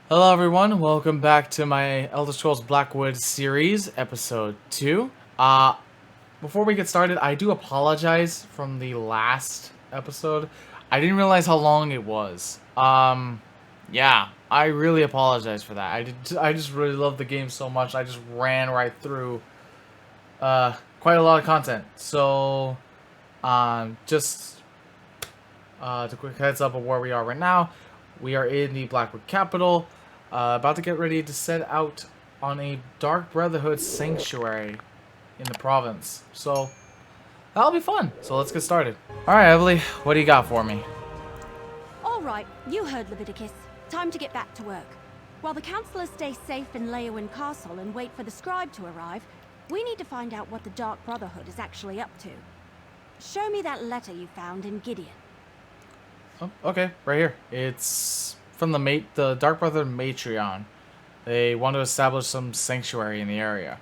Hello everyone, welcome back to my Elder Scrolls Blackwood series, episode 2. Before we get started, I do apologize from the last episode. I didn't realize how long it was. Yeah, I really apologize for that. I just really love the game so much, I just ran right through, quite a lot of content. So, just to quick heads up of where we are right now. We are in the Blackwood capital, about to get ready to set out on a Dark Brotherhood sanctuary in the province. So that'll be fun. So let's get started. All right, Emily, what do you got for me? All right, you heard Leviticus. Time to get back to work. While the councillors stay safe in Leowin Castle and wait for the scribe to arrive, we need to find out what the Dark Brotherhood is actually up to. Show me that letter you found in Gideon. Oh, okay, right here. It's from the Dark Brotherhood Matreon. They want to establish some sanctuary in the area.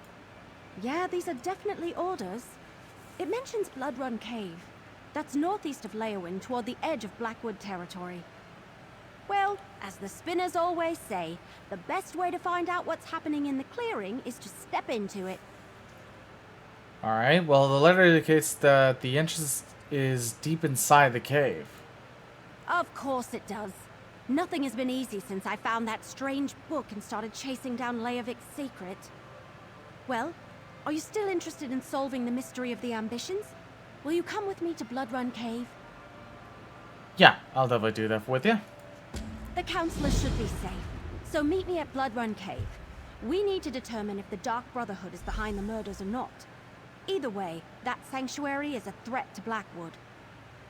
Yeah, these are definitely orders. It mentions Blood Run Cave. That's northeast of Leowin, toward the edge of Blackwood territory. Well, as the spinners always say, the best way to find out what's happening in the clearing is to step into it. Alright, well, the letter indicates that the entrance is deep inside the cave. Of course it does. Nothing has been easy since I found that strange book and started chasing down Leovic's secret. Well, are you still interested in solving the mystery of the ambitions? Will you come with me to Blood Run Cave? Yeah, I'll definitely do that with you. The councillors should be safe, so meet me at Blood Run Cave. We need to determine if the Dark Brotherhood is behind the murders or not. Either way, that sanctuary is a threat to Blackwood.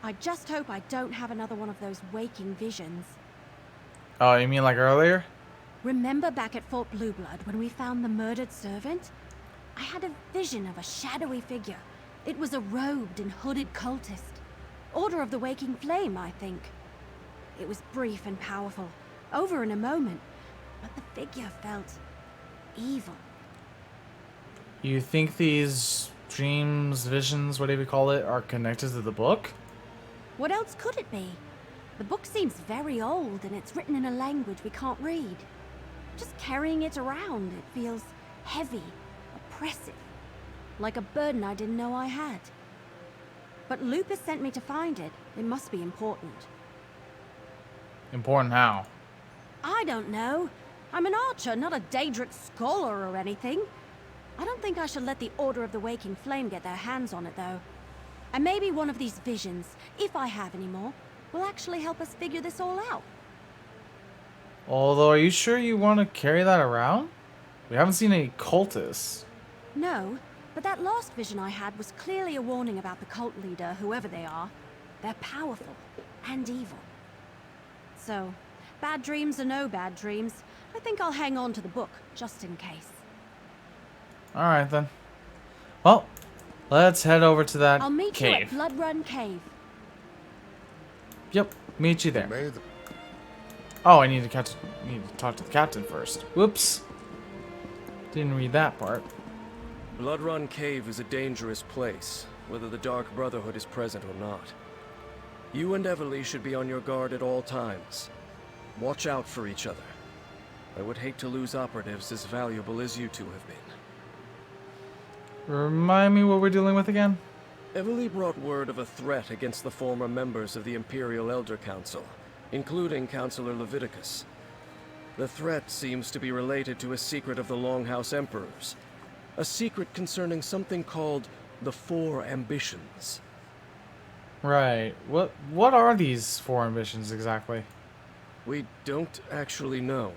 I just hope I don't have another one of those waking visions. Oh, you mean like earlier? Remember back at Fort Blueblood when we found the murdered servant? I had a vision of a shadowy figure. It was a robed and hooded cultist. Order of the Waking Flame, I think. It was brief and powerful, over in a moment, but the figure felt evil. You think these dreams, visions, whatever you call it, are connected to the book? What else could it be? The book seems very old and it's written in a language we can't read. Just carrying it around, it feels heavy, oppressive, like a burden I didn't know I had. But Lupus sent me to find it. It must be important. Important how? I don't know. I'm an archer, not a Daedric scholar or anything. I don't think I should let the Order of the Waking Flame get their hands on it, though. And maybe one of these visions, if I have any more, will actually help us figure this all out. Although, are you sure you want to carry that around? We haven't seen any cultists. No, but that last vision I had was clearly a warning about the cult leader, whoever they are. They're powerful and evil. So, bad dreams or no bad dreams, I think I'll hang on to the book, just in case. Alright then. Well, let's head over to that I'll meet cave. you at Blood Run Cave. Yep, meet you there. Oh, I need to talk to the captain first. Whoops. Didn't read that part. Blood Run Cave is a dangerous place, whether the Dark Brotherhood is present or not. You and Everly should be on your guard at all times. Watch out for each other. I would hate to lose operatives as valuable as you two have been. Remind me what we're dealing with again? Everly brought word of a threat against the former members of the Imperial Elder Council, including Councillor Leviticus. The threat seems to be related to a secret of the Longhouse Emperors. A secret concerning something called the Four Ambitions. Right. What are these four ambitions exactly? We don't actually know.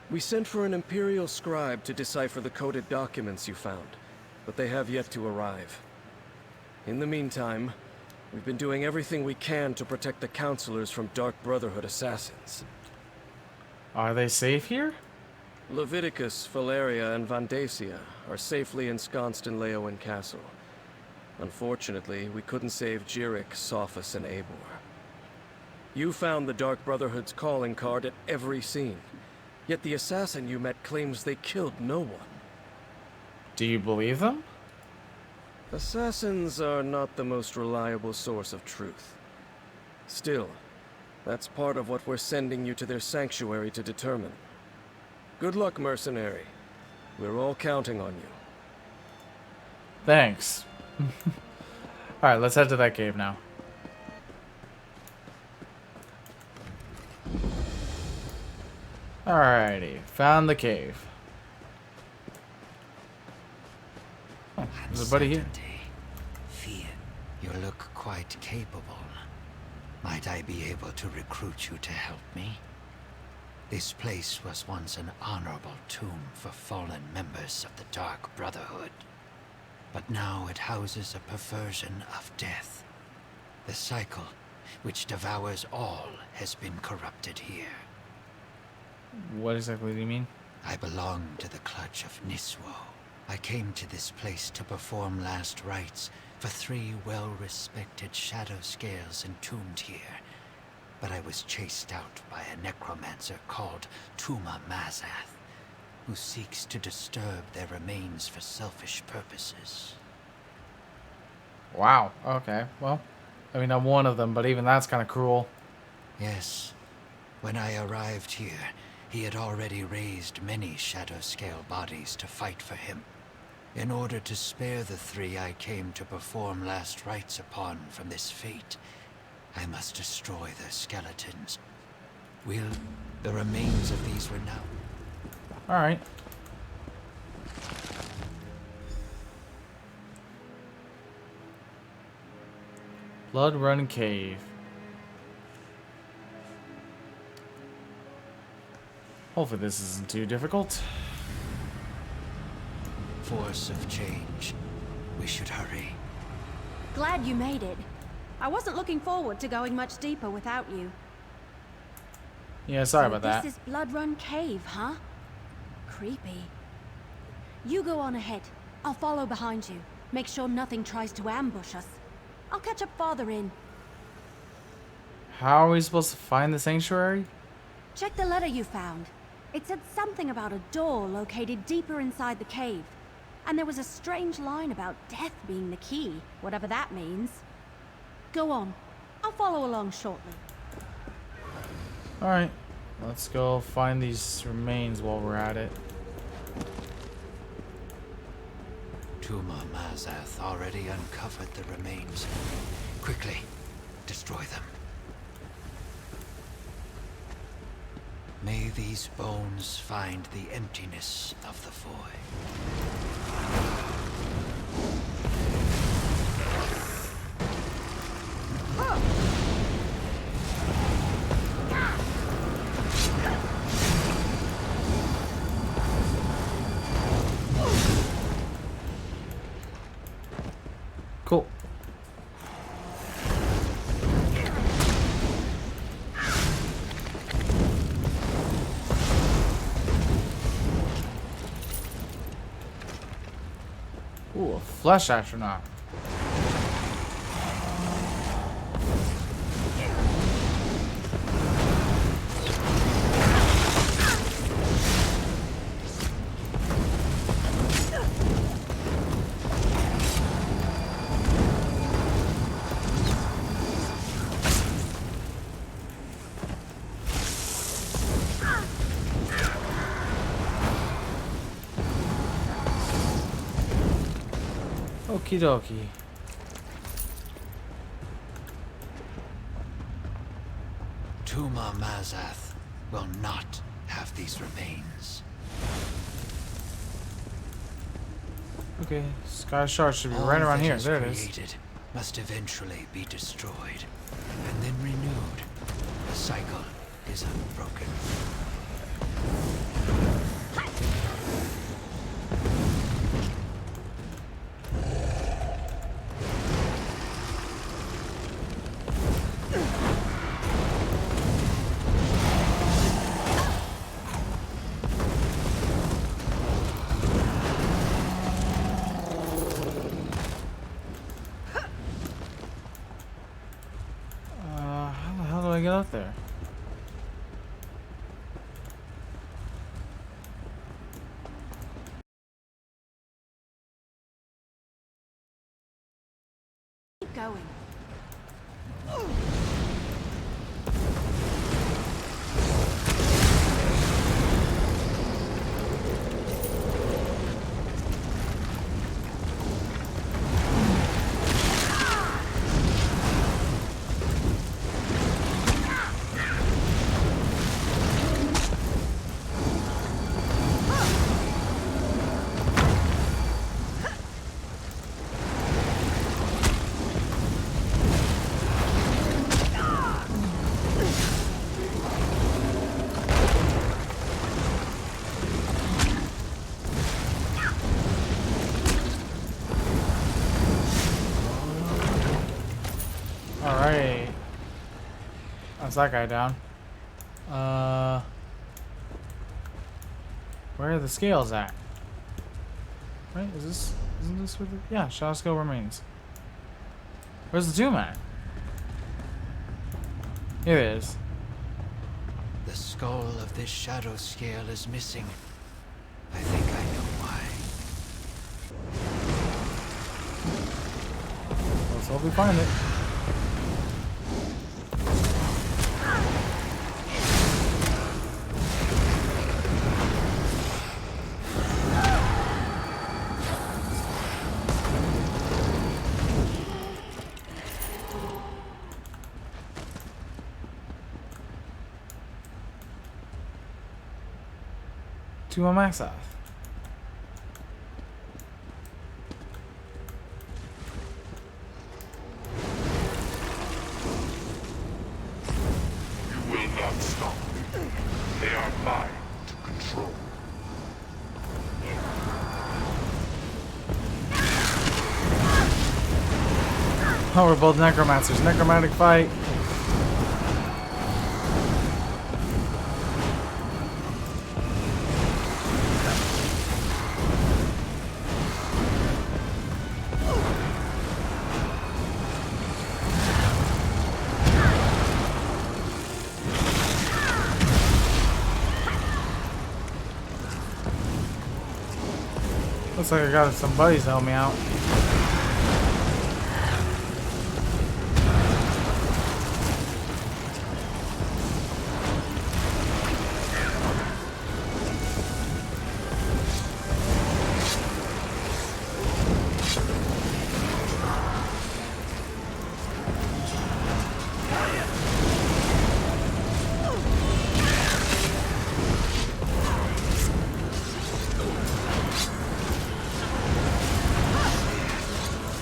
We sent for an Imperial scribe to decipher the coded documents you found, but they have yet to arrive. In the meantime, we've been doing everything we can to protect the councillors from Dark Brotherhood assassins. Are they safe here? Leviticus, Valeria, and Vandacia are safely ensconced in Leowin Castle. Unfortunately, we couldn't save Jirik, Sophus, and Eivor. You found the Dark Brotherhood's calling card at every scene, yet the assassin you met claims they killed no one. Do you believe them? Assassins are not the most reliable source of truth. Still, That's part of what we're sending you to their sanctuary to determine. Good luck, mercenary. We're all counting on you. Thanks. Alright, let's head to that cave now. Alrighty, found the cave. Oh, there's a buddy here. Fear, you look quite capable. Might I be able to recruit you to help me? This place was once an honorable tomb for fallen members of the Dark Brotherhood. But now it houses a perversion of death. The cycle, which devours all, has been corrupted here. What exactly do you mean? I belong to the clutch of Niswo. I came to this place to perform last rites for 3 well-respected shadow scales entombed here. But I was chased out by a necromancer called Tuma Mazath, who seeks to disturb their remains for selfish purposes. Wow, okay, well, I mean, I'm one of them, but even that's kind of cruel. Yes. When I arrived here, he had already raised many shadow scale bodies to fight for him. In order to spare the 3 I came to perform last rites upon from this fate, I must destroy their skeletons. Will the remains of these renowned? Alright. Blood Run Cave. Hopefully this isn't too difficult. Force of change. We should hurry. Glad you made it. I wasn't looking forward to going much deeper without you. Yeah, sorry So about that. This is Blood Run Cave, huh? Creepy. You go on ahead. I'll follow behind you. Make sure nothing tries to ambush us. I'll catch up farther in. How are we supposed to find the sanctuary? Check the letter you found. It said something about a door located deeper inside the cave. And there was a strange line about death being the key, whatever that means. Go on. I'll follow along shortly. Alright, let's go find these remains while we're at it. Tuma Mazath already uncovered the remains. Quickly, destroy them. May these bones find the emptiness of the void. Cool. Ooh, a flesh astronaut. Okie dokie. Tuma Mazath will not have these remains. Okay, Sky Shard should be All right around that here. is There it is. created must eventually be destroyed and then renewed. The cycle is unbroken. How the hell do I get up there? Keep going. That's that guy down. Where are the scales at? Right? Isn't this where the... Yeah, shadow scale remains. Where's the tomb at? Here it is. The skull of this shadow scale is missing. I think I know why. Let's hope we find it. To a max off. You will not stop. They are mine to control. Oh, we're both necromancers. Necromantic fight. Looks like I got some buddies to help me out.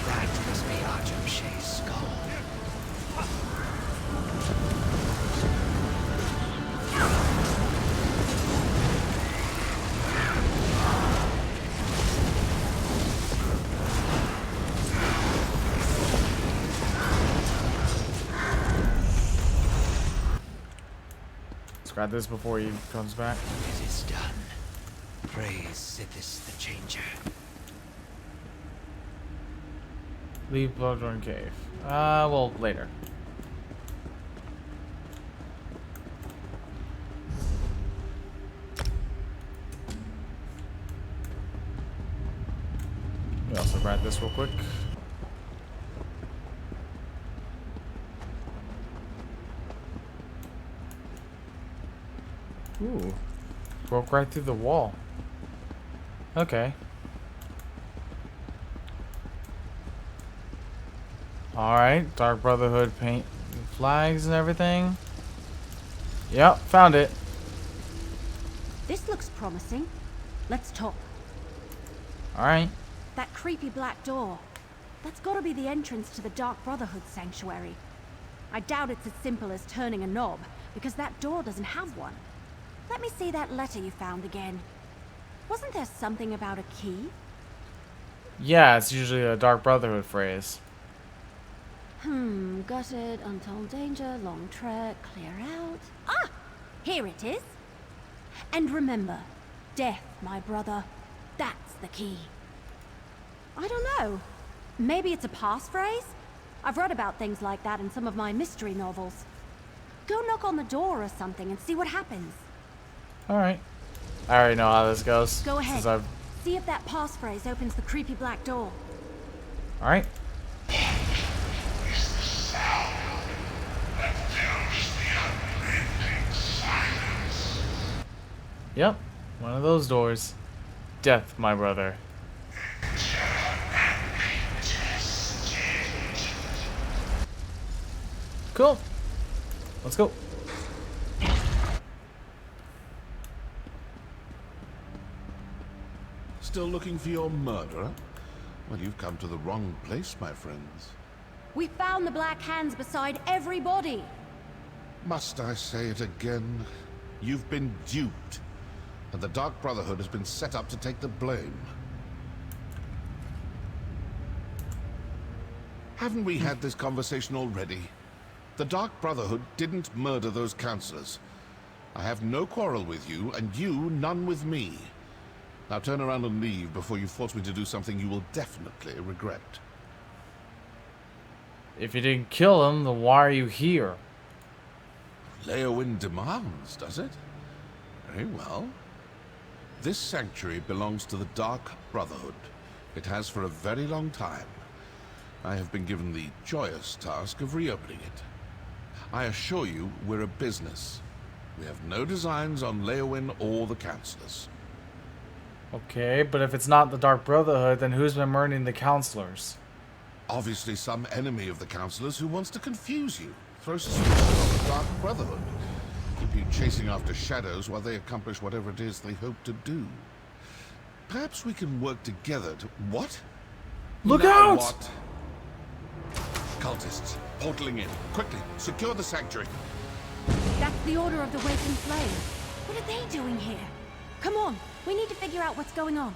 That must be Artem Shay's skull. Let's grab this before he comes back. It is done. Praise Sithis the Changer. Leave Bloodrun Cave. Well, later. We also grab this real quick. Ooh. Broke right through the wall. Okay. Alright, Dark Brotherhood paint flags and everything. Yep, found it. This looks promising. Let's talk. Alright. That creepy black door. That's gotta be the entrance to the Dark Brotherhood sanctuary. I doubt it's as simple as turning a knob, because that door doesn't have one. Let me see that letter you found again. Wasn't there something about a key? Yeah, it's usually a Dark Brotherhood phrase. Gutted, untold danger, long trek, clear out. Ah! Here it is. And remember, death, my brother. That's the key. I don't know. Maybe it's a passphrase? I've read about things like that in some of my mystery novels. Go knock on the door or something and see what happens. Alright. I already know how this goes. Go ahead. Since I've... See if that passphrase opens the creepy black door. Alright. Is the sound that fills the unending silence. Yep. One of those doors. Death, my brother. Cool. Let's go. Still looking for your murderer? Well, you've come to the wrong place, my friends. We found the black hands beside every body. Must I say it again? You've been duped, and the Dark Brotherhood has been set up to take the blame. Haven't we had this conversation already? The Dark Brotherhood didn't murder those counselors. I have no quarrel with you, and you none with me. Now turn around and leave before you force me to do something you will definitely regret. If you didn't kill him, then why are you here? Leowyn demands, does it? Very well. This sanctuary belongs to the Dark Brotherhood. It has for a very long time. I have been given the joyous task of reopening it. I assure you, we're a business. We have no designs on Leowyn or the counselors. Okay, but if it's not the Dark Brotherhood, then who's been murdering the counselors? Obviously some enemy of the counselors who wants to confuse you. Throw suspicion on the Dark Brotherhood. Keep you chasing after shadows while they accomplish whatever it is they hope to do. Perhaps we can work together to... What? Look Now out! what? Cultists, portaling in. Quickly, secure the sanctuary. That's the Order of the Waking Flame. What are they doing here? Come on, we need to figure out what's going on.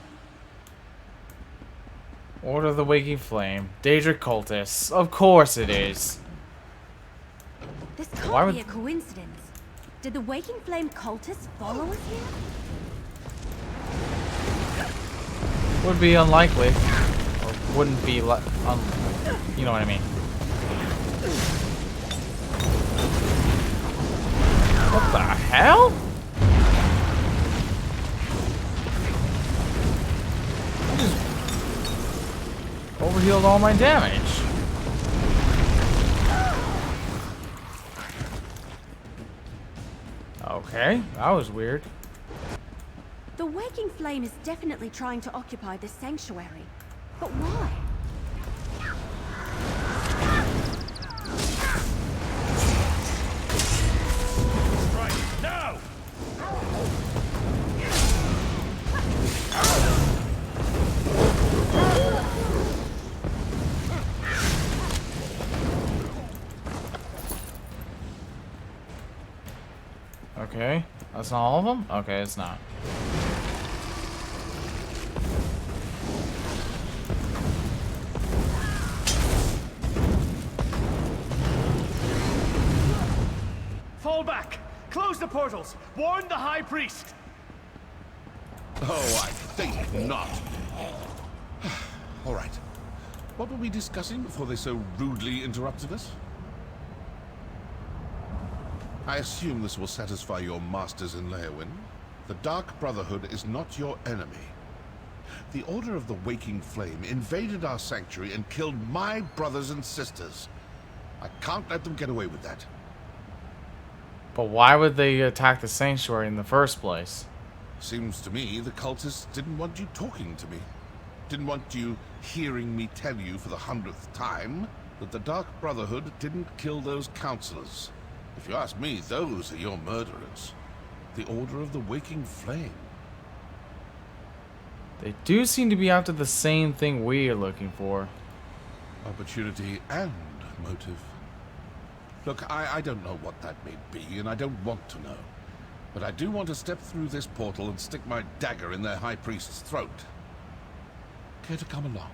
Order of the Waking Flame. Daedric cultists. Of course it is. This Why can't would- be a coincidence. Did the Waking Flame cultists follow us here? Would be unlikely. Or wouldn't be you know what I mean. What the hell? I just overhealed all my damage. Okay, that was weird. The Waking Flame is definitely trying to occupy this sanctuary. But why? Strike now! Okay, that's not all of them? Okay, it's not. Fall back! Close the portals! Warn the High Priest! Oh, I think not. All right. What were we discussing before they so rudely interrupted us? I assume this will satisfy your masters in Leowyn. The Dark Brotherhood is not your enemy. The Order of the Waking Flame invaded our sanctuary and killed my brothers and sisters. I can't let them get away with that. But why would they attack the sanctuary in the first place? Seems to me the cultists didn't want you talking to me. Didn't want you hearing me tell you for the 100th time that the Dark Brotherhood didn't kill those counselors. If you ask me, those are your murderers. The Order of the Waking Flame. They do seem to be after the same thing we are looking for. Opportunity and motive. Look, I don't know what that may be, and I don't want to know. But I do want to step through this portal and stick my dagger in their High Priest's throat. Care to come along?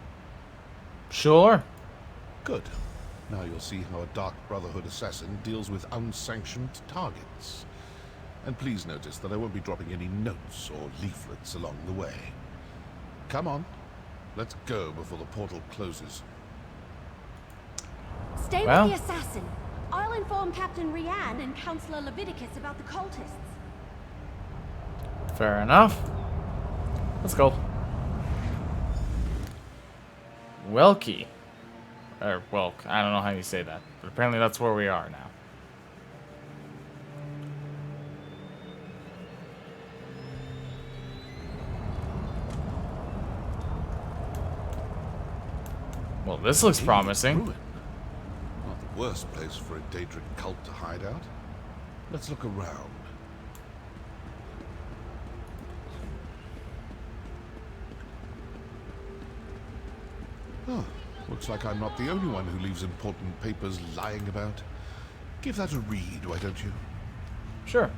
Sure. Good. Now you'll see how a Dark Brotherhood assassin deals with unsanctioned targets. And please notice that I won't be dropping any notes or leaflets along the way. Come on. Let's go before the portal closes. Stay Well. with the assassin. I'll inform Captain Rianne and Councillor Leviticus about the cultists. Fair enough. Let's go. Welky. Or Welk. I don't know how you say that. But apparently that's where we are now. Well, this looks promising. Ruin. Not the worst place for a Daedric cult to hide out. Let's look around. Oh, looks like I'm not the only one who leaves important papers lying about. Give that a read, why don't you? Sure.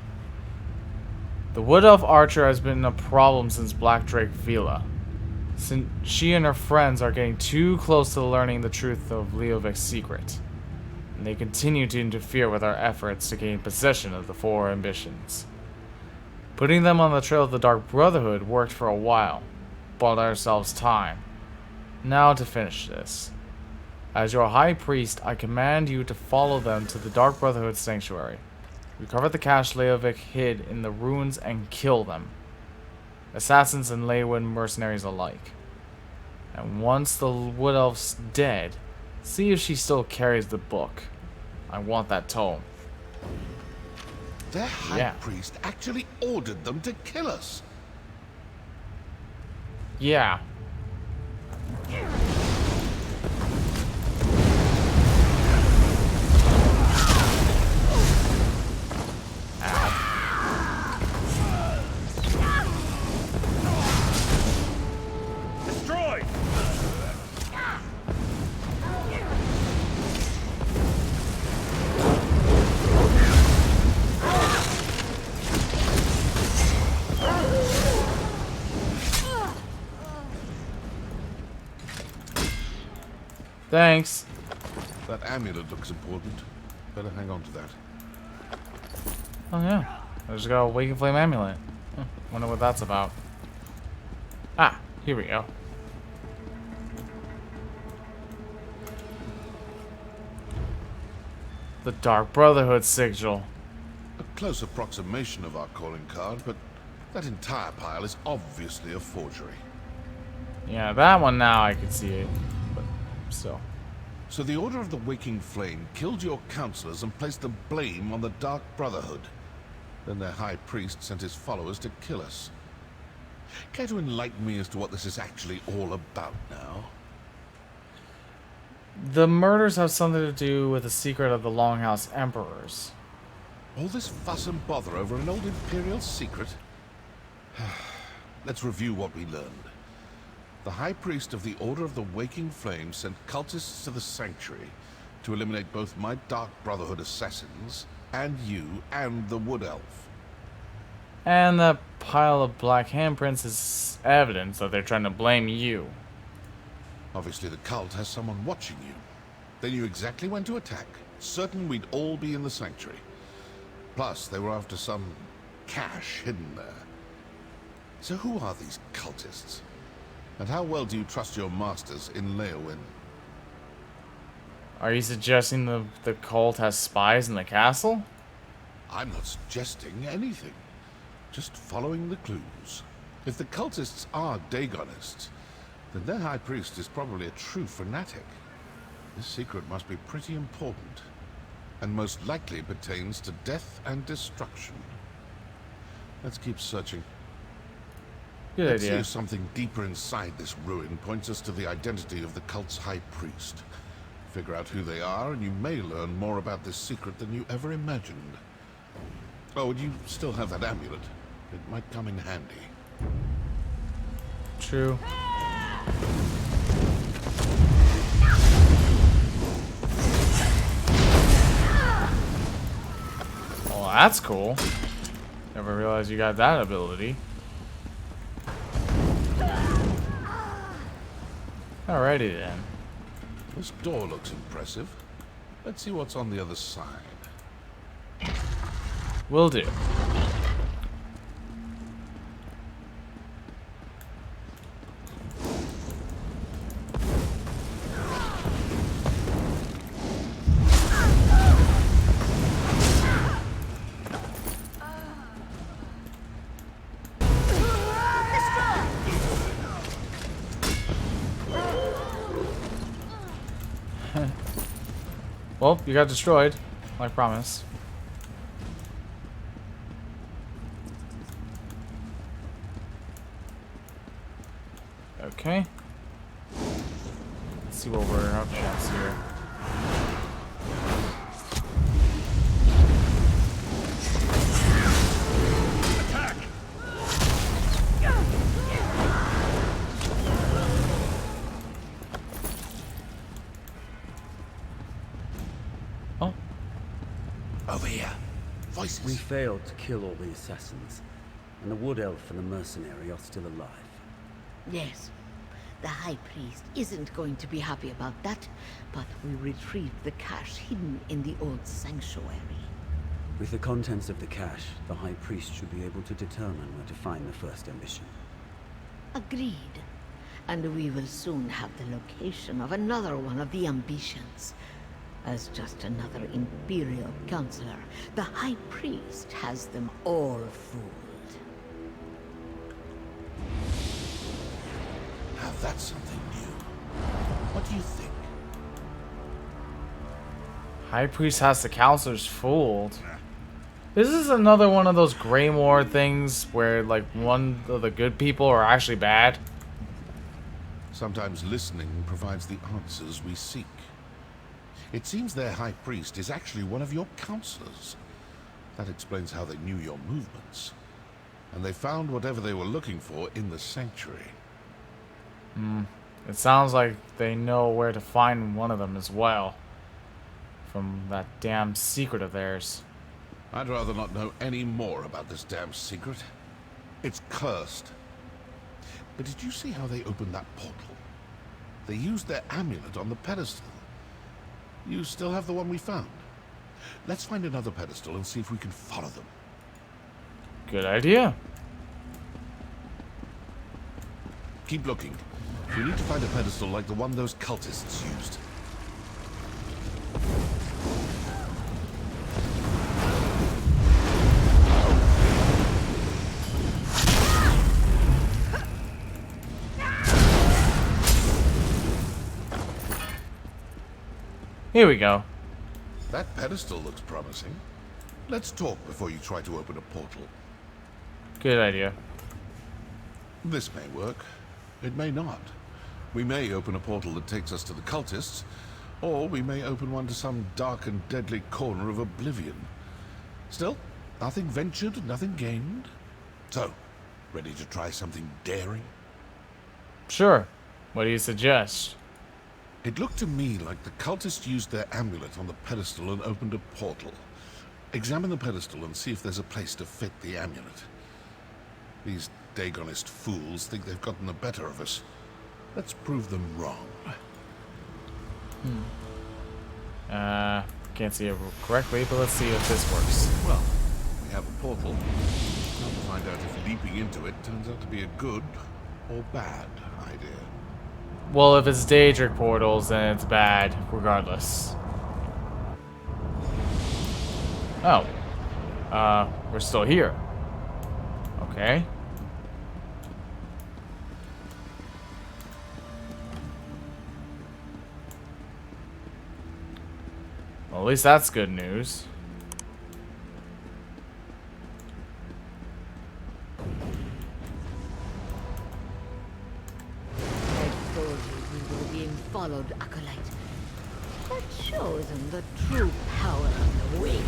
The Wood Elf Archer has been a problem since Black Drake Vila. Since she and her friends are getting too close to learning the truth of Leovic's secret. and they continue to interfere with our efforts to gain possession of the four ambitions. Putting them on the trail of the Dark Brotherhood worked for a while, bought ourselves time. Now to finish this. As your High Priest, I command you to follow them to the Dark Brotherhood Sanctuary. Recover the cache Leovic hid in the ruins and kill them. Assassins and Leowin mercenaries alike. And once the Wood Elf's dead, see if she still carries the book. I want that tome. Their High Priest actually ordered them to kill us. Yeah. Destroyed! Thanks. That amulet looks important. Better hang on to that. Oh yeah. I just got a Waking Flame amulet. Wonder what that's about. Ah, here we go. The Dark Brotherhood sigil. A close approximation of our calling card, but that entire pile is obviously a forgery. Yeah, that one now I can see it. But still. So the Order of the Waking Flame killed your counselors and placed the blame on the Dark Brotherhood. Then their High Priest sent his followers to kill us. Care to enlighten me as to what this is actually all about now? The murders have something to do with the secret of the Longhouse Emperors. All this fuss and bother over an old Imperial secret? Let's review what we learned. The High Priest of the Order of the Waking Flame sent cultists to the Sanctuary to eliminate both my Dark Brotherhood assassins and you and the Wood Elf. And that pile of black handprints is evidence that they're trying to blame you. Obviously the cult has someone watching you. They knew exactly when to attack, certain we'd all be in the Sanctuary. Plus, they were after some cache hidden there. So who are these cultists? And how well do you trust your masters in Leowin? Are you suggesting the cult has spies in the castle? I'm not suggesting anything. Just following the clues. If the cultists are Dagonists, then their High Priest is probably a true fanatic. This secret must be pretty important, and most likely pertains to death and destruction. Let's keep searching. Good Let's see idea. if something deeper inside this ruin points us to the identity of the cult's High Priest. Figure out who they are, and you may learn more about this secret than you ever imagined. Oh, and you still have that amulet. It might come in handy. True. Well, that's cool. Never realized you got that ability. Alrighty then. This door looks impressive. Let's see what's on the other side. Will do. Well, you got destroyed, like promised. Okay. Let's see what we're up against here. Attack! Oh, Over here. Voices. We failed to kill all the assassins, and the Wood Elf and the mercenary are still alive. Yes. The High Priest isn't going to be happy about that, but we retrieved the cache hidden in the old sanctuary. With the contents of the cache, the High Priest should be able to determine where to find the first ambition. Agreed. And we will soon have the location of another one of the ambitions. As just another Imperial counselor, the High Priest has them all fooled. Now that's something new. What do you think? High Priest has the counselors fooled. This is another one of those Greymoor things where, like, one of the good people are actually bad. Sometimes listening provides the answers we seek. It seems their high priest is actually one of your counselors. That explains how they knew your movements. And they found whatever they were looking for in the sanctuary. It sounds like they know where to find one of them as well. From that damn secret of theirs. I'd rather not know any more about this damn secret. It's cursed. But did you see how they opened that portal? They used their amulet on the pedestal. You still have the one we found. Let's find another pedestal and see if we can follow them. Good idea. Keep looking. We need to find a pedestal like the one those cultists used. Here we go. That pedestal looks promising. Let's talk before you try to open a portal. Good idea. This may work. It may not. We may open a portal that takes us to the cultists, or we may open one to some dark and deadly corner of oblivion. Still, nothing ventured, nothing gained. So, ready to try something daring? Sure. What do you suggest? It looked to me like the cultists used their amulet on the pedestal and opened a portal. Examine the pedestal and see if there's a place to fit the amulet. These Dagonist fools think they've gotten the better of us. Let's prove them wrong. Can't see it correctly, but let's see if this works. Well, we have a portal. Now to find out if leaping into it turns out to be a good or bad idea. Well, if it's Daedric portals, then it's bad, regardless. Oh. We're still here. Okay. Well, at least that's good news. I told you we were being followed, Acolyte. That shows them the true power of the Waking.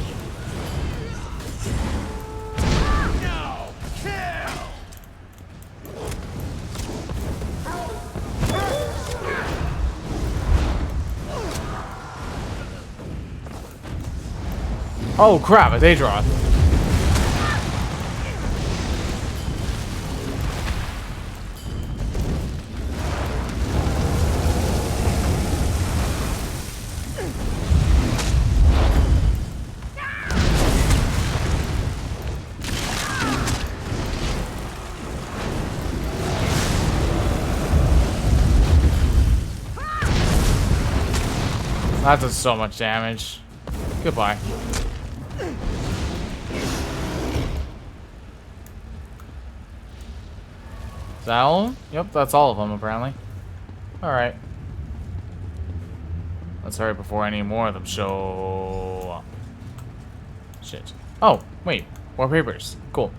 No! Kill! Oh crap, a Daedra. That does so much damage. Goodbye. Is that all of them? Yep, that's all of them, apparently. Alright. Let's hurry before any more of them show up. Shit. Oh, wait. More papers. Cool.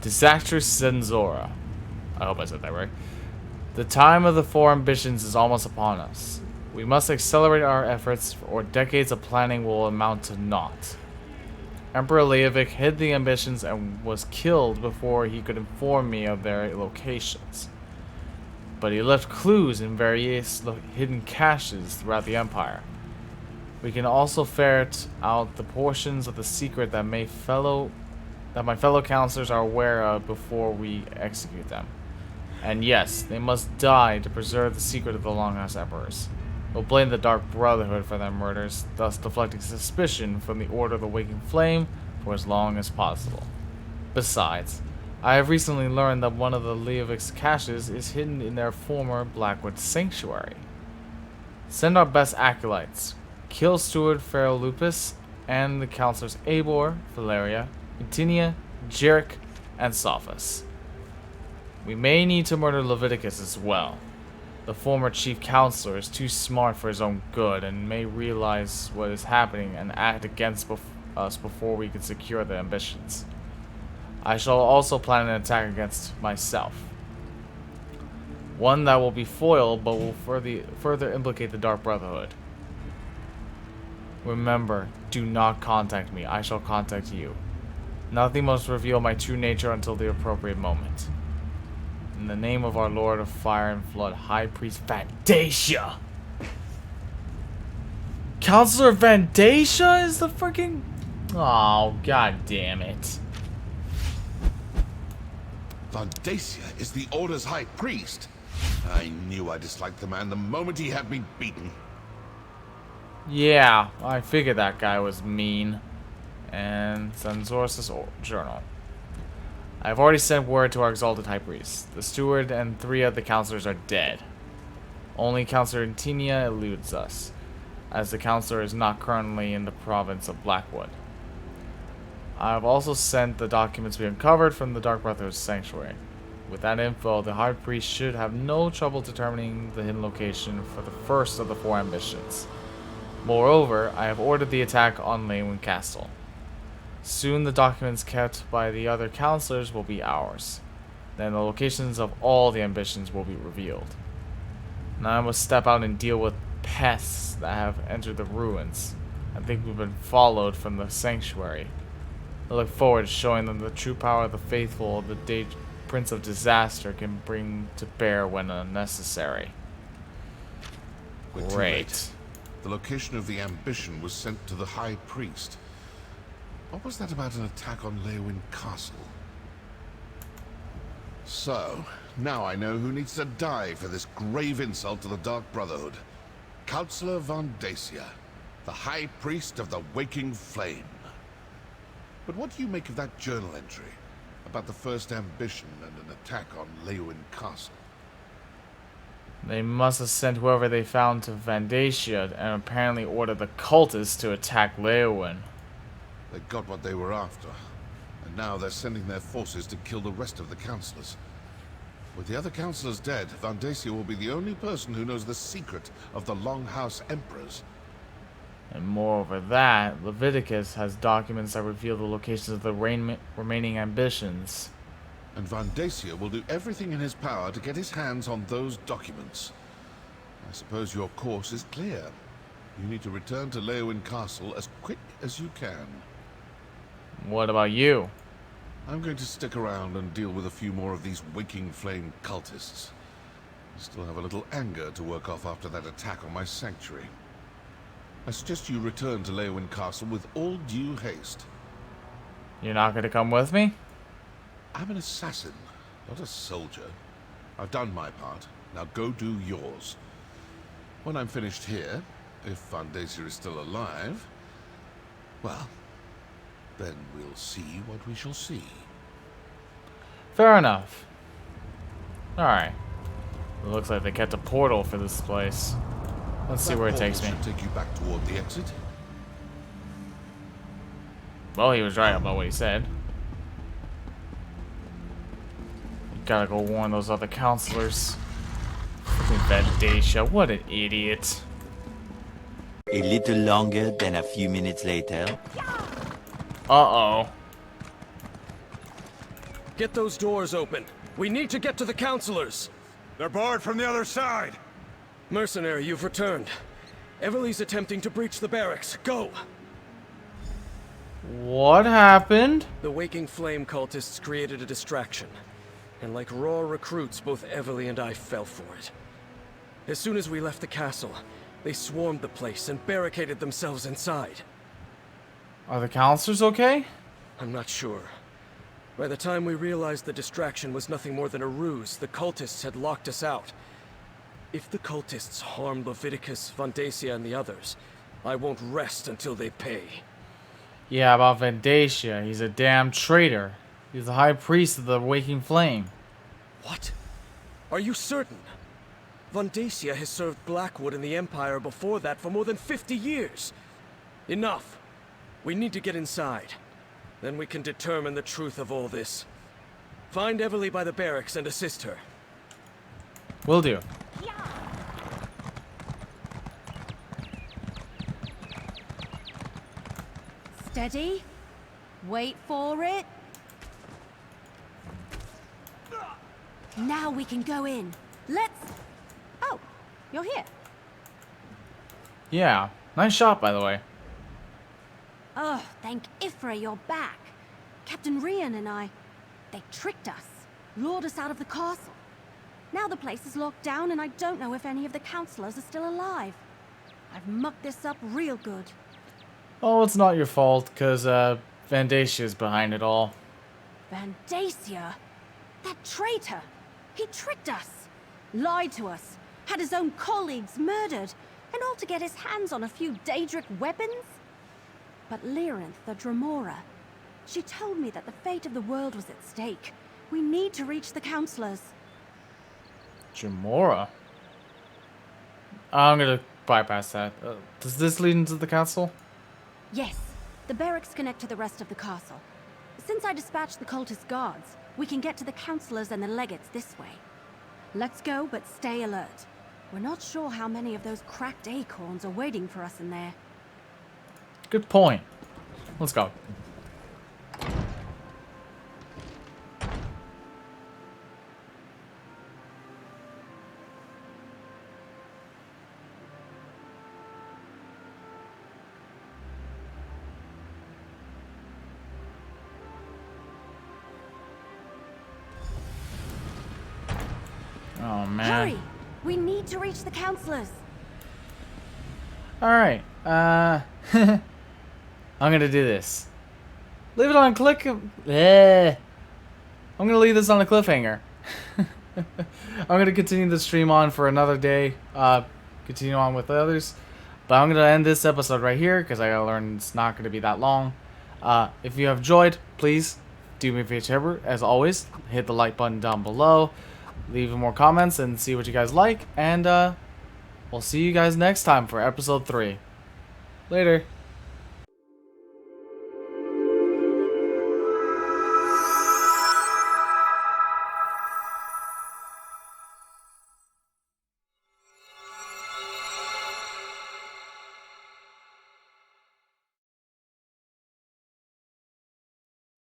Disastrous Zenzora. I hope I said that right. The time of the four ambitions is almost upon us. We must accelerate our efforts, or decades of planning will amount to naught. Emperor Leovic hid the ambitions and was killed before he could inform me of their locations. But he left clues in various hidden caches throughout the Empire. We can also ferret out the portions of the secret that my fellow counselors are aware of before we execute them. And yes, they must die to preserve the secret of the Longhouse Emperors. They'll blame the Dark Brotherhood for their murders, thus deflecting suspicion from the Order of the Waking Flame for as long as possible. Besides, I have recently learned that one of the Leovic's caches is hidden in their former Blackwood sanctuary. Send our best acolytes. Kill Steward Pharaoh Lupus and the counselors Eivor, Valeria, Utinia, Jerick, and Sophus. We may need to murder Leviticus as well. The former chief counselor is too smart for his own good and may realize what is happening and act against us before we can secure the ambitions. I shall also plan an attack against myself. One that will be foiled but will further implicate the Dark Brotherhood. Remember, do not contact me. I shall contact you. Nothing must reveal my true nature until the appropriate moment. In the name of our Lord of Fire and Flood, High Priest Vandacia! Counselor Vandacia is the freaking... Oh, god damn it. Vandacia is the Order's High Priest. I knew I disliked the man the moment he had me beaten. Yeah, I figured that guy was mean. And Zanzor's journal. I've already sent word to our exalted high priest. The steward and 3 of the counselors are dead. Only Counselor Utinia eludes us, as the counselor is not currently in the province of Blackwood. I've also sent the documents we uncovered from the Dark Brotherhood sanctuary. With that info, the high priest should have no trouble determining the hidden location for the first of the 4 ambitions. Moreover, I have ordered the attack on Leywin Castle. Soon the documents kept by the other counselors will be ours. Then the locations of all the ambitions will be revealed. Now I must step out and deal with pests that have entered the ruins. I think we've been followed from the sanctuary. I look forward to showing them the true power of the faithful the Prince of Disaster can bring to bear when necessary. We're too Great. late. The location of the ambition was sent to the High Priest. What was that about an attack on Leywin Castle? So, now I know who needs to die for this grave insult to the Dark Brotherhood. Counselor Vandacia, the High Priest of the Waking Flame. But what do you make of that journal entry about the first ambition and an attack on Leywin Castle? They must have sent whoever they found to Vandacia and apparently ordered the cultists to attack Leywin. They got what they were after, and now they're sending their forces to kill the rest of the councillors. With the other councillors dead, Vandacia will be the only person who knows the secret of the Longhouse Emperors. And moreover that, Leviticus has documents that reveal the locations of the remaining ambitions. And Vandacia will do everything in his power to get his hands on those documents. I suppose your course is clear. You need to return to Leywin Castle as quick as you can. What about you? I'm going to stick around and deal with a few more of these Waking Flame cultists. I still have a little anger to work off after that attack on my sanctuary. I suggest you return to Leywin Castle with all due haste. You're not going to come with me? I'm an assassin, not a soldier. I've done my part. Now go do yours. When I'm finished here, if Vandacia is still alive, well, then we'll see what we shall see. Fair enough. Alright. It looks like they kept a portal for this place. Let's see where it takes me. That portal should take you back toward the exit. Well, he was right about what he said. You gotta go warn those other counselors. Freaking Vandacia, what an idiot. A little longer than a few minutes later. Uh-oh. Get those doors open. We need to get to the counselors. They're barred from the other side. Mercenary, you've returned. Everly's attempting to breach the barracks. Go! What happened? The Waking Flame cultists created a distraction. And like raw recruits, both Everly and I fell for it. As soon as we left the castle, they swarmed the place and barricaded themselves inside. Are the counselors okay? I'm not sure. By the time we realized the distraction was nothing more than a ruse, the cultists had locked us out. If the cultists harm Leviticus, Vandacia, and the others, I won't rest until they pay. Yeah, about Vandacia. He's a damn traitor. He's the high priest of the Waking Flame. What? Are you certain? Vandacia has served Blackwood and the Empire before that for more than 50 years. Enough. We need to get inside. Then we can determine the truth of all this. Find Everly by the barracks and assist her. Will do. Steady. Wait for it. Now we can go in. Let's... Oh, you're here. Yeah, nice shot, by the way. Oh, thank Ifra you're back. Captain Rian and I, they tricked us, lured us out of the castle. Now the place is locked down and I don't know if any of the counselors are still alive. I've mucked this up real good. Oh, it's not your fault, because Vandacia is behind it all. Vandacia? That traitor! He tricked us, lied to us, had his own colleagues murdered, and all to get his hands on a few Daedric weapons? But Lyrinth, the Dremora, she told me that the fate of the world was at stake. We need to reach the counselors. Dremora? I'm gonna bypass that. Does this lead into the castle? Yes, the barracks connect to the rest of the castle. Since I dispatched the cultist guards, we can get to the counselors and the legates this way. Let's go, but stay alert. We're not sure how many of those cracked acorns are waiting for us in there. Good point. Let's go. Oh, man. Hurry! We need to reach the counselors. Alright, I'm gonna do this. Leave it on click. I'm gonna leave this on a cliffhanger. I'm gonna continue the stream on for another day. Continue on with the others. But I'm gonna end this episode right here because I gotta learn it's not gonna be that long. If you have enjoyed, please do me a favor. As always, hit the like button down below. Leave more comments and see what you guys like. And we'll see you guys next time for episode 3. Later.